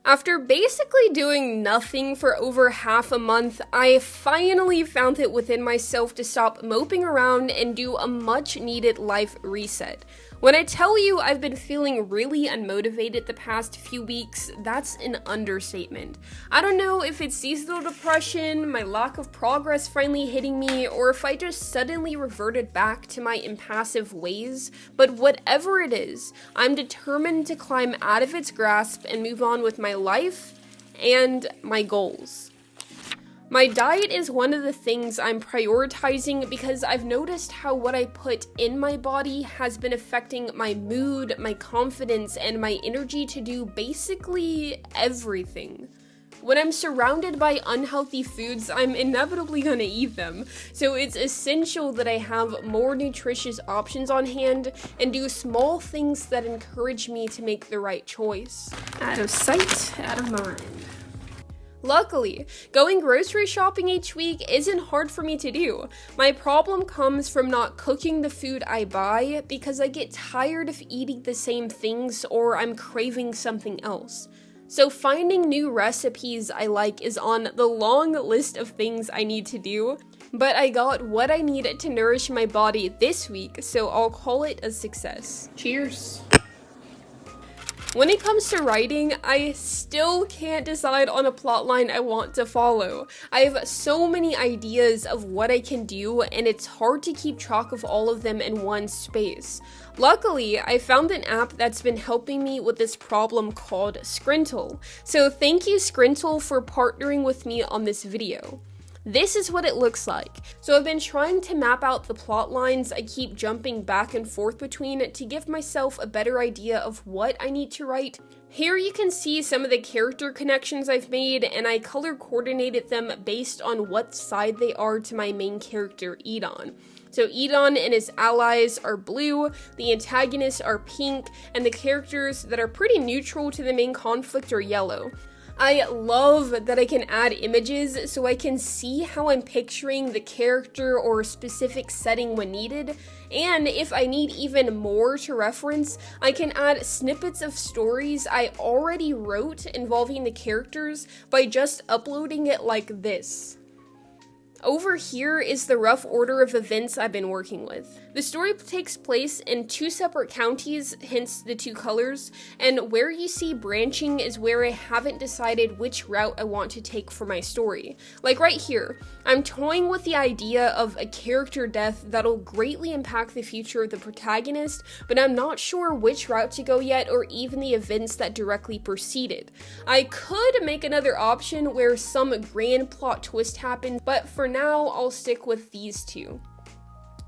After basically doing nothing for over half a month, I finally found it within myself to stop moping around and do a much needed life reset. When I tell you I've been feeling really unmotivated the past few weeks, that's an understatement. I don't know if it's seasonal depression, my lack of progress finally hitting me, or if I just suddenly reverted back to my impassive ways, but whatever it is, I'm determined to climb out of its grasp and move on with my life and my goals. My diet is one of the things I'm prioritizing because I've noticed how what I put in my body has been affecting my mood, my confidence, and my energy to do basically everything. When I'm surrounded by unhealthy foods, I'm inevitably gonna eat them, so it's essential that I have more nutritious options on hand and do small things that encourage me to make the right choice. Out of sight, out of mind. Luckily, going grocery shopping each week isn't hard for me to do. My problem comes from not cooking the food I buy because I get tired of eating the same things or I'm craving something else. So finding new recipes I like is on the long list of things I need to do, but I got what I needed to nourish my body this week, so I'll call it a success. Cheers! When it comes to writing, I still can't decide on a plotline I want to follow. I have so many ideas of what I can do, and it's hard to keep track of all of them in one space. Luckily, I found an app that's been helping me with this problem called Scrintal. So thank you, Scrintal, for partnering with me on this video. This is what it looks like. So I've been trying to map out the plot lines I keep jumping back and forth between to give myself a better idea of what I need to write. Here you can see some of the character connections I've made, and I color coordinated them based on what side they are to my main character, Edon. So Edon and his allies are blue, the antagonists are pink, and the characters that are pretty neutral to the main conflict are yellow. I love that I can add images so I can see how I'm picturing the character or a specific setting when needed, and if I need even more to reference, I can add snippets of stories I already wrote involving the characters by just uploading it like this. Over here is the rough order of events I've been working with. The story takes place in 2 separate counties, hence the 2 colors, and where you see branching is where I haven't decided which route I want to take for my story. Like right here, I'm toying with the idea of a character death that'll greatly impact the future of the protagonist, but I'm not sure which route to go yet or even the events that directly preceded. I could make another option where some grand plot twist happens, but for now I'll stick with these 2.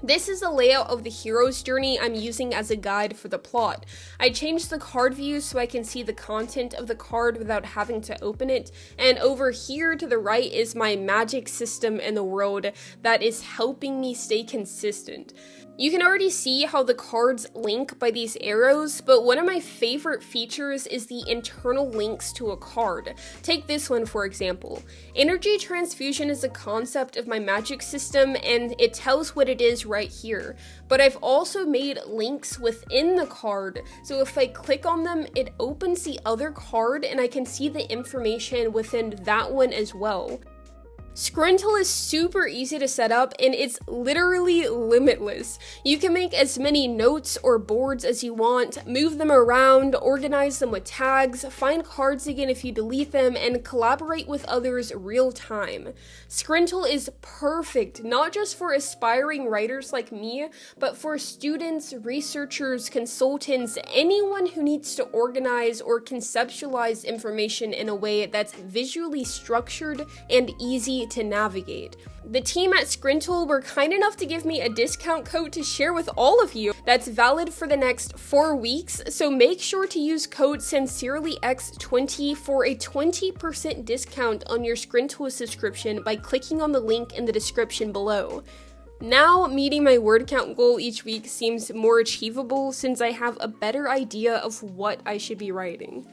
This is the layout of the hero's journey I'm using as a guide for the plot. I changed the card view so I can see the content of the card without having to open it, and over here to the right is my magic system in the world that is helping me stay consistent. You can already see how the cards link by these arrows, but one of my favorite features is the internal links to a card. Take this one for example. Energy transfusion is a concept of my magic system, and it tells what it is right here. But I've also made links within the card, so if I click on them, it opens the other card and I can see the information within that one as well. Scrintal is super easy to set up, and it's literally limitless. You can make as many notes or boards as you want, move them around, organize them with tags, find cards again if you delete them, and collaborate with others real time. Scrintal is perfect, not just for aspiring writers like me, but for students, researchers, consultants, anyone who needs to organize or conceptualize information in a way that's visually structured and easy to navigate. The team at Scrintal were kind enough to give me a discount code to share with all of you that's valid for the next 4 weeks, so make sure to use code SincerelyX20 for a 20% discount on your Scrintal subscription by clicking on the link in the description below. Now, meeting my word count goal each week seems more achievable since I have a better idea of what I should be writing.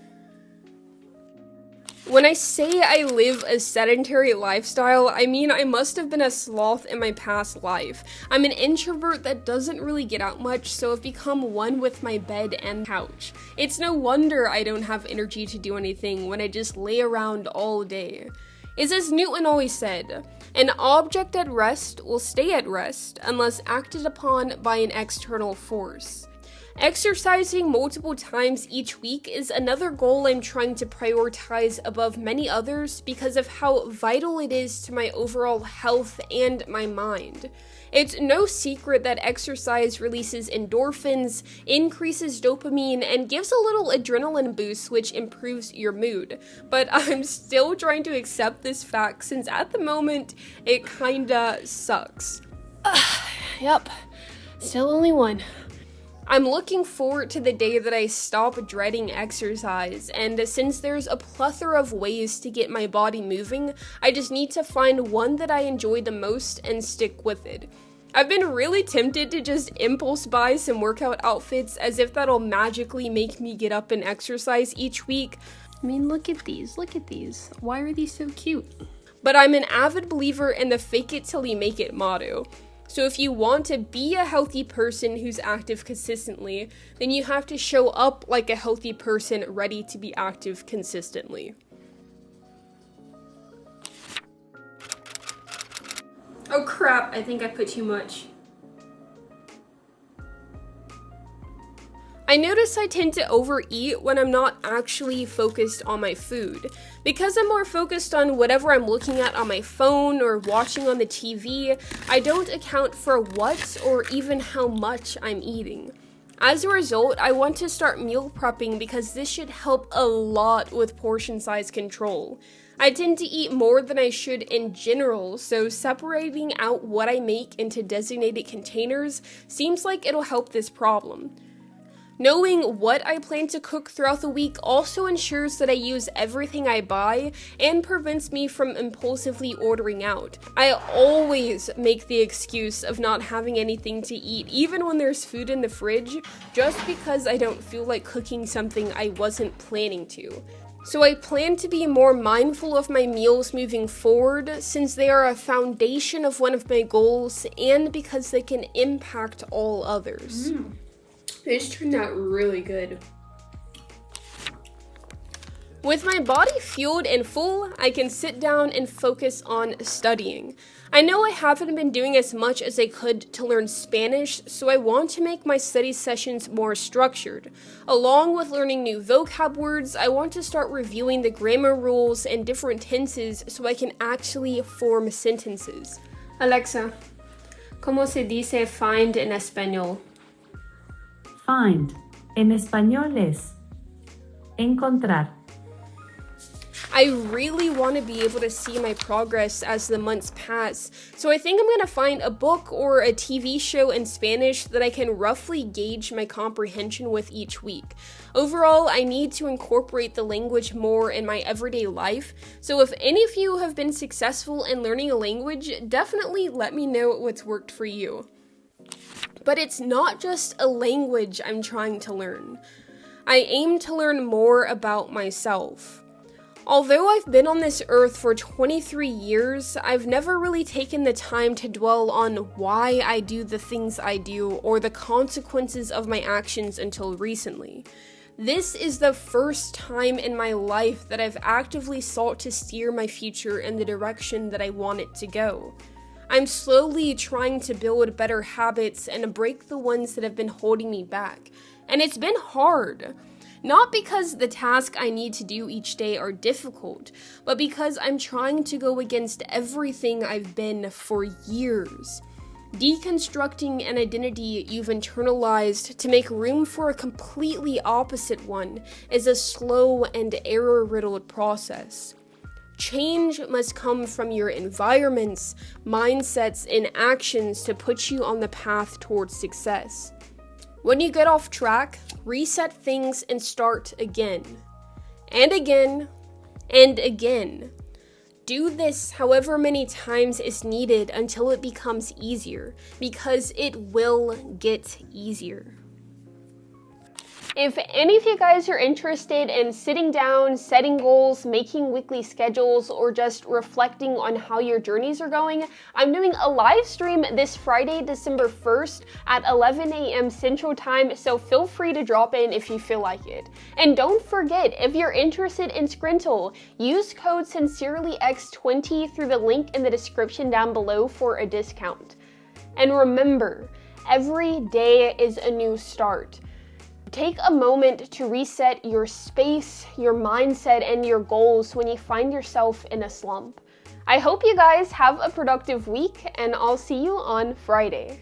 When I say I live a sedentary lifestyle, I mean I must have been a sloth in my past life. I'm an introvert that doesn't really get out much, so I've become one with my bed and couch. It's no wonder I don't have energy to do anything when I just lay around all day. It's as Newton always said, an object at rest will stay at rest unless acted upon by an external force. Exercising multiple times each week is another goal I'm trying to prioritize above many others because of how vital it is to my overall health and my mind. It's no secret that exercise releases endorphins, increases dopamine, and gives a little adrenaline boost which improves your mood. But I'm still trying to accept this fact since at the moment, it kinda sucks. Yep, still only one. I'm looking forward to the day that I stop dreading exercise, and since there's a plethora of ways to get my body moving, I just need to find one that I enjoy the most and stick with it. I've been really tempted to just impulse buy some workout outfits as if that'll magically make me get up and exercise each week. I mean, look at these. Why are these so cute? But I'm an avid believer in the fake it till you make it motto. So if you want to be a healthy person who's active consistently, then you have to show up like a healthy person ready to be active consistently. Oh crap, I think I put too much. I notice I tend to overeat when I'm not actually focused on my food. Because I'm more focused on whatever I'm looking at on my phone or watching on the TV, I don't account for what or even how much I'm eating. As a result, I want to start meal prepping because this should help a lot with portion size control. I tend to eat more than I should in general, so separating out what I make into designated containers seems like it'll help this problem. Knowing what I plan to cook throughout the week also ensures that I use everything I buy and prevents me from impulsively ordering out. I always make the excuse of not having anything to eat, even when there's food in the fridge, just because I don't feel like cooking something I wasn't planning to. So I plan to be more mindful of my meals moving forward since they are a foundation of one of my goals and because they can impact all others. This turned out really good. With my body fueled and full, I can sit down and focus on studying. I know I haven't been doing as much as I could to learn Spanish, so I want to make my study sessions more structured. Along with learning new vocab words, I want to start reviewing the grammar rules and different tenses so I can actually form sentences. Alexa, ¿cómo se dice find en español? Find, en español es encontrar. I really want to be able to see my progress as the months pass, so I think I'm going to find a book or a TV show in Spanish that I can roughly gauge my comprehension with each week. Overall, I need to incorporate the language more in my everyday life, so if any of you have been successful in learning a language, definitely let me know what's worked for you. But it's not just a language I'm trying to learn. I aim to learn more about myself. Although I've been on this earth for 23 years, I've never really taken the time to dwell on why I do the things I do or the consequences of my actions until recently. This is the first time in my life that I've actively sought to steer my future in the direction that I want it to go. I'm slowly trying to build better habits and break the ones that have been holding me back. And it's been hard. Not because the tasks I need to do each day are difficult, but because I'm trying to go against everything I've been for years. Deconstructing an identity you've internalized to make room for a completely opposite one is a slow and error-riddled process. Change must come from your environments, mindsets, and actions to put you on the path towards success. When you get off track, reset things and start again. And again. And again. Do this however many times is needed until it becomes easier, because it will get easier. If any of you guys are interested in sitting down, setting goals, making weekly schedules, or just reflecting on how your journeys are going, I'm doing a live stream this Friday, December 1st at 11 a.m. Central Time, so feel free to drop in if you feel like it. And don't forget, if you're interested in Scrintal, use code SincerelyX20 through the link in the description down below for a discount. And remember, every day is a new start. Take a moment to reset your space, your mindset, and your goals when you find yourself in a slump. I hope you guys have a productive week, and I'll see you on Friday.